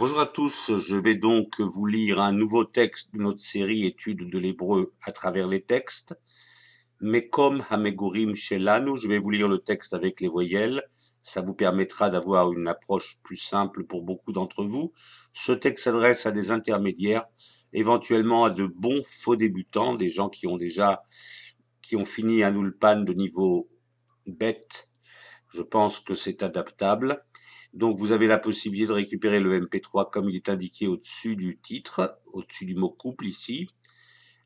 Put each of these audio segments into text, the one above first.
Bonjour à tous, je vais donc vous lire un nouveau texte de notre série Études de l'hébreu à travers les textes. Mekom Hamegurim Shelanu, je vais vous lire le texte avec les voyelles. Ça vous permettra d'avoir une approche plus simple pour beaucoup d'entre vous. Ce texte s'adresse à des intermédiaires, éventuellement à de bons faux débutants, des gens qui ont fini un ulpan de niveau bête. Je pense que c'est adaptable. Donc vous avez la possibilité de récupérer le MP3 comme il est indiqué au-dessus du titre, au-dessus du mot couple ici.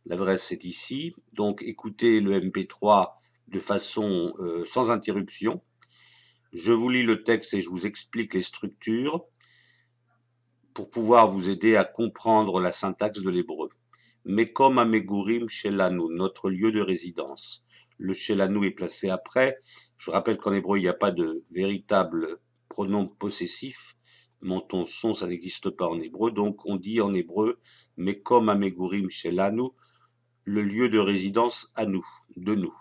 L'adresse est ici. Donc écoutez le MP3 de façon sans interruption. Je vous lis le texte et je vous explique les structures pour pouvoir vous aider à comprendre la syntaxe de l'hébreu. Mekom Hamegurim Shelanu, notre lieu de résidence. Le Shelanu est placé après. Je rappelle qu'en hébreu, il n'y a pas de véritable pronom possessif. Menton son, ça n'existe pas en hébreu. Donc, on dit en hébreu Mekom Hamegurim Shelanu, le lieu de résidence à nous, de nous.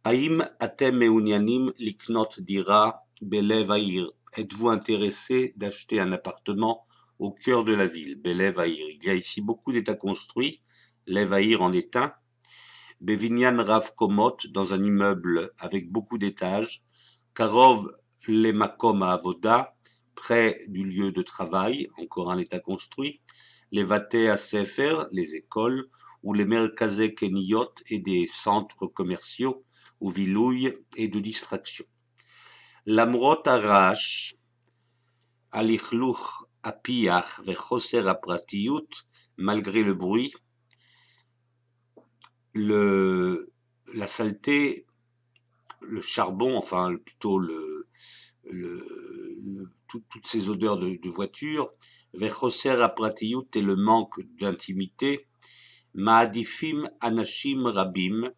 Haïm atem meunyanim liknot dira belev ha'ir. Êtes-vous intéressé d'acheter un appartement au cœur de la ville, Belev ha'ir? Il y a ici beaucoup d'états construits. Lev ha'ir en est un. Bevinyan rav komot, dans un immeuble avec beaucoup d'étages. Karov lemakom ha'avoda, près du lieu de travail, encore un état construit. Les vaté à sefer, les écoles, ou les merkazé keniyot et des centres commerciaux, ou vilouilles et de distraction. Lamrot harash, alichluch apiach vechoser apratiyut, malgré le bruit, la saleté, le charbon, enfin plutôt toutes ces odeurs de voiture, vechoser apratiyut et le manque d'intimité, ma'adifim anashim rabim,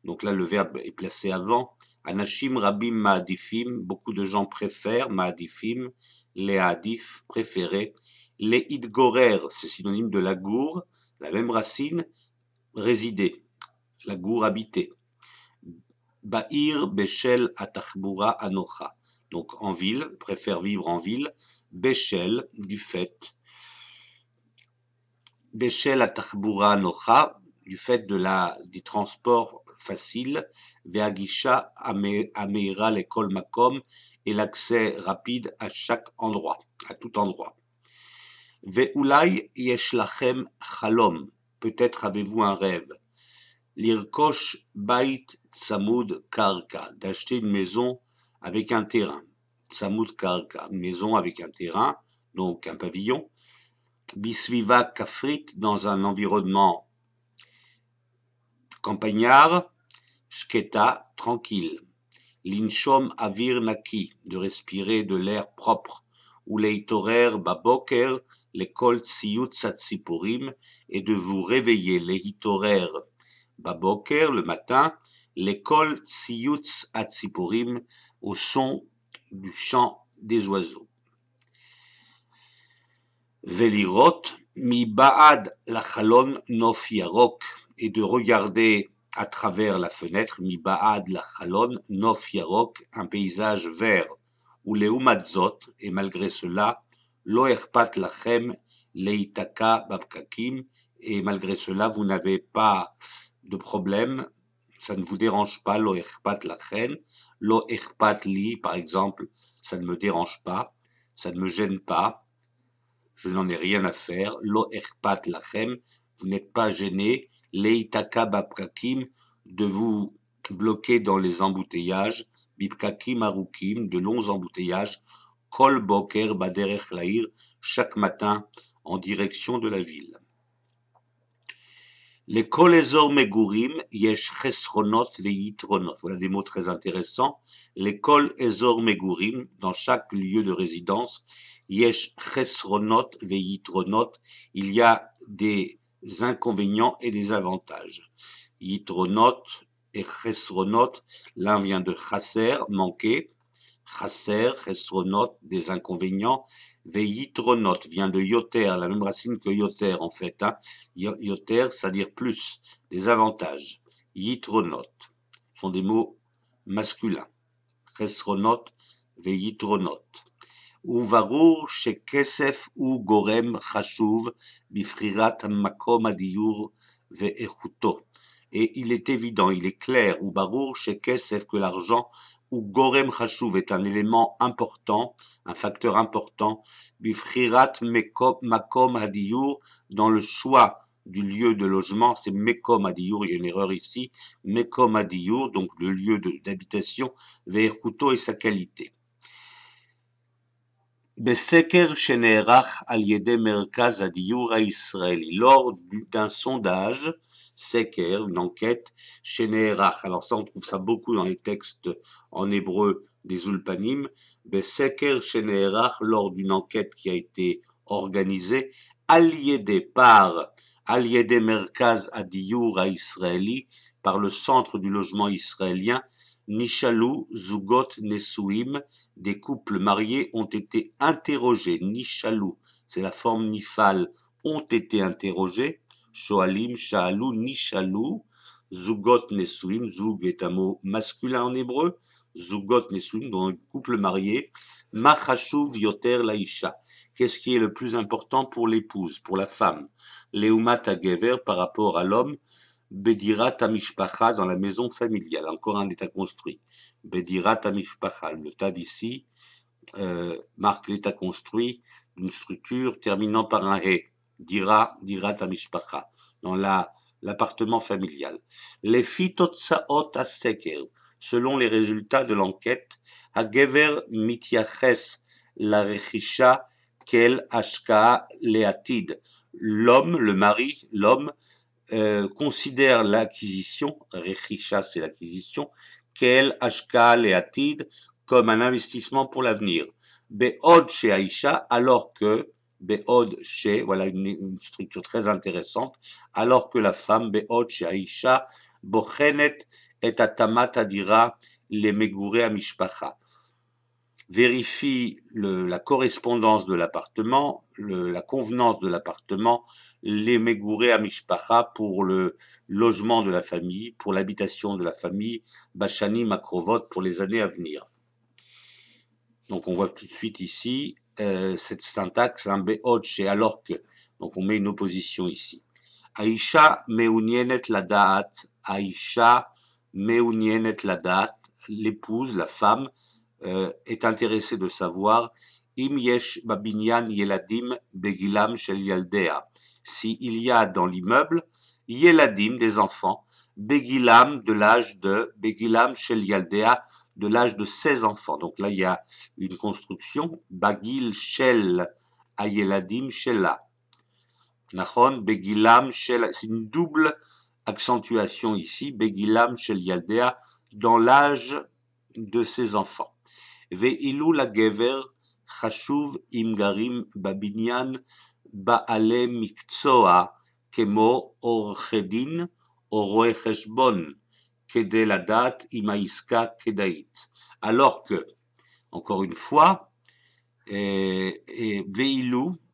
donc là le verbe est placé avant, anashim rabim ma'adifim, beaucoup de gens préfèrent, ma'adifim, les adif, préférés, les idgorer, c'est synonyme de lagour, la même racine, résider, lagour, habiter. Ba'ir beshel atachbura anocha, donc en ville, préfère vivre en ville, beshel, du fait, beshel atachbura anocha, du fait du transport facile, ve'agisha ameira lekol makom, et l'accès rapide à chaque endroit, à tout endroit. Ve'ulai yesh lachem chalom, peut-être avez-vous un rêve. Lirkosh bait tsamud karka, d'acheter une maison avec un terrain. Tsamud karka, une maison avec un terrain, donc un pavillon. Bisviva kafrit, dans un environnement campagnard. Shketa, tranquille. Linshom avir naki, de respirer de l'air propre. Ou leitorer baboker, lekol tsiyut satsipurim, et de vous réveiller, leitorer baboker, le matin, lekol tsiyut satsipurim, au son du chant des oiseaux. Velirot, mi baad lachalon nof yarok, et de regarder à travers la fenêtre, mi baad lachalon nof yarok, un paysage vert, ou leumatzot, et malgré cela, lo erpat lachem leitaka babkakim, et malgré cela, vous n'avez pas de problème, ça ne vous dérange pas, lo erpat lachem, lo erpat li, par exemple, ça ne me dérange pas, ça ne me gêne pas, je n'en ai rien à faire, lo erpat lachem, vous n'êtes pas gêné, leitaka babkakim, de vous bloquer dans les embouteillages, bibkakim arukim, de longs embouteillages, kol boker baderech laïr, chaque matin en direction de la ville. Les kol ezor megurim, yesh chesronot veyitronot, voilà des mots très intéressants. Les kol ezor megurim, dans chaque lieu de résidence, yesh chesronot veyitronot, il y a des inconvénients et des avantages. Yitronot et chesronot, l'un vient de chasser, manquer, chasser, chesronot, des inconvénients, veyitronot vient de yoter, la même racine que yoter en fait, hein. Yoter, c'est-à-dire plus, des avantages. Yitronot sont des mots masculins. Chesronot, veyitronot. וברור שכסף הוא גורם חשוב בבחירת מקום הדיור ואיכותו. Et il est évident, il est clair, ou barour chez Kesef, que l'argent, ou gorem chashuv est un élément important, un facteur important, bifrirat makom hadiyur, dans le choix du lieu de logement, c'est mekom hadiyur, il y a une erreur ici, mekom hadiyur, donc le lieu d'habitation, ve'echuto et sa qualité. בסקר שנערך על ידי מרכז הדיור הישראלי, lors d'un sondage, seker, une enquête, שנערך, alors ça on trouve ça beaucoup dans les textes en hébreu des ulpanim, בסקר שנערך, lors d'une enquête qui a été organisée, על ידי מרכז הדיור הישראלי, par le centre du logement israélien, Nishalou, Zugot, Nesuim, des couples mariés ont été interrogés. Nishalou, c'est la forme nifal, ont été interrogés. Shoalim, Shaalou, Nishalou, Zugot, Nesuim, Zug est un mot masculin en hébreu. Zugot, Nesuim, donc couple marié. Machashuv, Yoter, Laïcha. Qu'est-ce qui est le plus important pour l'épouse, pour la femme? Leumat Gever par rapport à l'homme. Bedirat Amishpacha, dans la maison familiale, encore un état construit. Bedirat Amishpacha, le tav ici marque l'état construit d'une structure terminant par un he. Dirat Amishpacha, dans l'appartement familial. Les fitotsaot aseker, selon les résultats de l'enquête, Hagever mityaches la rechisha kel ashka leatid. L'homme, le mari, l'homme, considère l'acquisition, rechisha c'est l'acquisition, kel ashka leatid, comme un investissement pour l'avenir. Be'od chez Aïcha, alors que, be'od chez, voilà une structure très intéressante, alors que la femme, be'od chez Aïcha, bochenet et atamat adira les meguré amishpacha, vérifie la correspondance de l'appartement, la convenance de l'appartement, les meguré amishpacha pour le logement de la famille, pour l'habitation de la famille, bachani makrovot pour les années à venir. Donc on voit tout de suite ici cette syntaxe, un be'od chez alors que, donc on met une opposition ici. Aïcha meounienet ladat, Aïcha meounienet ladat, l'épouse, la femme, est intéressée de savoir im yesh babinyan yeladim begilam shel yaldea, si il y a dans l'immeuble yeladim, des enfants, begilam, de l'âge de, begilam shel yaldea, de l'âge de 16 enfants. Donc là, il y a une construction, bagil shel ayeladim shela. Nachon, begilam shel, c'est une double accentuation ici, begilam shel yaldea, dans l'âge de ses enfants. Ve'ilu la gever chashuv im garim babinyan ba'ale miktsua kemo orchedin ou roe cheshbon kedel adat im haiska kedait. Alors que, encore une fois, ve'ilu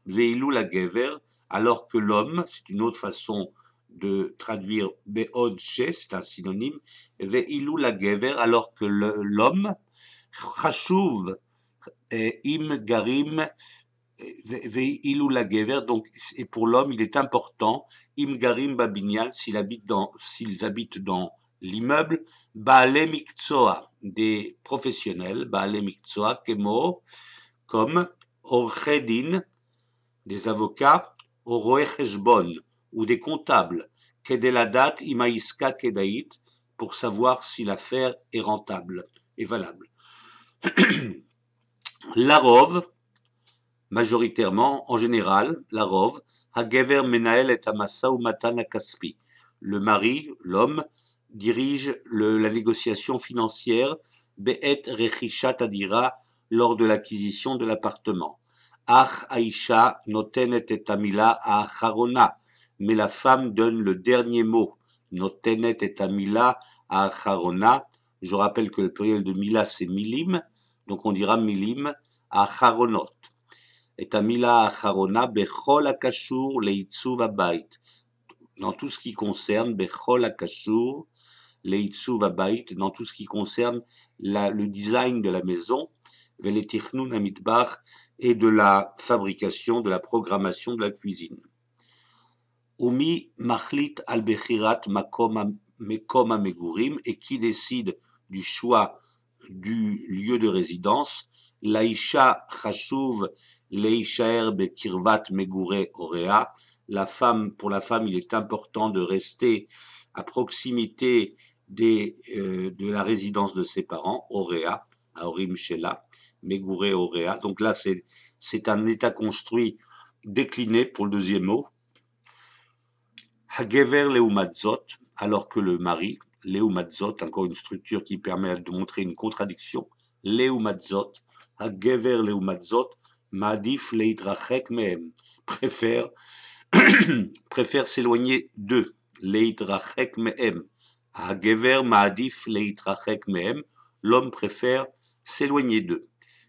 la gever, alors que l'homme, c'est une autre façon de traduire be'od she, c'est un synonyme, ve'ilu la gever, alors que l'homme, chashuv im garim ve'ilu la gever, donc et pour l'homme il est important, im garim babinyan, s'ils habitent dans l'immeuble, ba'ale miktsua, des professionnels, ba'ale miktsua, kemo, comme orchedin, des avocats, ou roe cheshbon, ou des comptables, kedeladat imaïska kedait, pour savoir si l'affaire est rentable et valable. La rove, majoritairement, en général, la rove, hagever menael et amasa ou matan akaspi. Le mari, l'homme, dirige la négociation financière, be'et rechishat adira, lors de l'acquisition de l'appartement. Ach Aïcha notenet et amila acharona, mais la femme donne le dernier mot. Notenet et amila acharona. Je rappelle que le pluriel de mila c'est milim, donc on dira milim acharonot. Et amila acharona bechol akashur leitzuv habayit. Dans tout ce qui concerne bechol akashur leitzuv habayit, dans tout ce qui concerne le design de la maison, Veletichnun Amidbach, et de la fabrication, de la programmation de la cuisine. Umi machlit al bechirat mekom hamegurim, et qui décide du choix du lieu de résidence. Laisha chashuv leishaer bekirvat megure orea. Pour la femme, il est important de rester à proximité de la résidence de ses parents, orea, aorim shela, megure orea. Donc là, c'est un état construit décliné pour le deuxième mot. Hagever leumatzot, alors que le mari, leumatzot, encore une structure qui permet de montrer une contradiction, leumatzot, hagever leumatzot, madif leidrachek mehem, préfère s'éloigner d'eux, leidrachek mehem, hagever madif leidrachek mehem, l'homme préfère s'éloigner d'eux.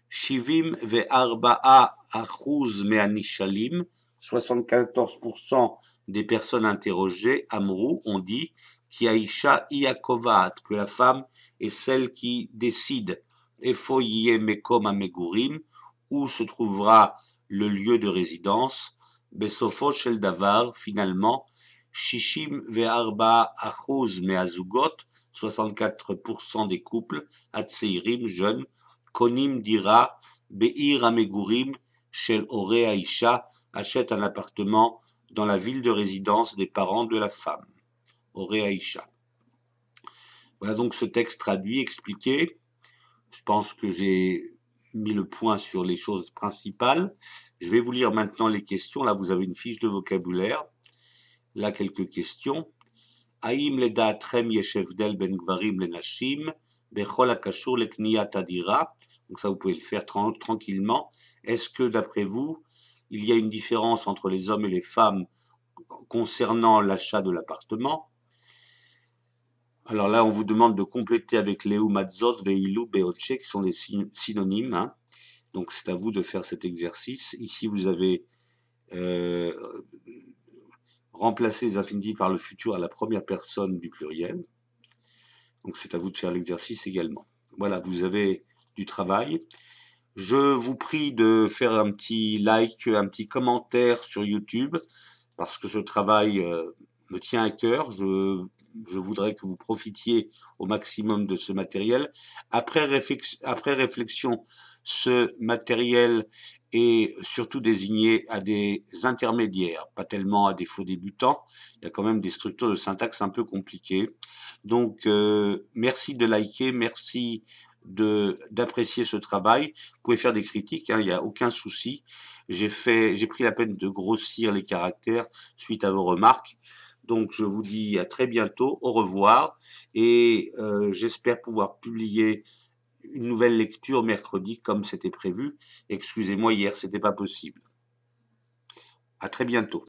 Shivim ve'arba'a achuz me'anishalim, 74% des personnes interrogées, Amrou, ont dit Kiaisha Iakovat, que la femme est celle qui décide Efo yeh mekom hamegurim, où se trouvera le lieu de résidence. Besofo shel davar, finalement, Shishim ve'arba achuz me'azugot, 64% des couples, Atseirim, jeunes, Konim dira Be'ir hamegurim shel ore Aisha, achète un appartement dans la ville de résidence des parents de la femme, Ore Aisha. Voilà donc ce texte traduit, expliqué. Je pense que j'ai mis le point sur les choses principales. Je vais vous lire maintenant les questions. Là, vous avez une fiche de vocabulaire. Là, quelques questions. Haïm ledatrem yeshevdel ben gvarim lenashim, bechol hakashur lekniyat adira. Donc ça, vous pouvez le faire tranquillement. Est-ce que, d'après vous, il y a une différence entre les hommes et les femmes concernant l'achat de l'appartement? Alors là, on vous demande de compléter avec Leu Matzot, Veilu, Beotche, qui sont des synonymes. Hein. Donc c'est à vous de faire cet exercice. Ici, vous avez remplacé les infinitifs par le futur à la première personne du pluriel. Donc c'est à vous de faire l'exercice également. Voilà, vous avez du travail. Je vous prie de faire un petit like, un petit commentaire sur YouTube, parce que ce travail me tient à cœur. Je voudrais que vous profitiez au maximum de ce matériel. Après réflexion, ce matériel est surtout désigné à des intermédiaires, pas tellement à des faux débutants. Il y a quand même des structures de syntaxe un peu compliquées. Donc, merci de liker, merci d'apprécier ce travail. Vous pouvez faire des critiques, hein, il n'y a aucun souci. J'ai pris la peine de grossir les caractères suite à vos remarques. Donc je vous dis à très bientôt, au revoir, et j'espère pouvoir publier une nouvelle lecture mercredi comme c'était prévu. Excusez-moi, hier c'était pas possible. À très bientôt.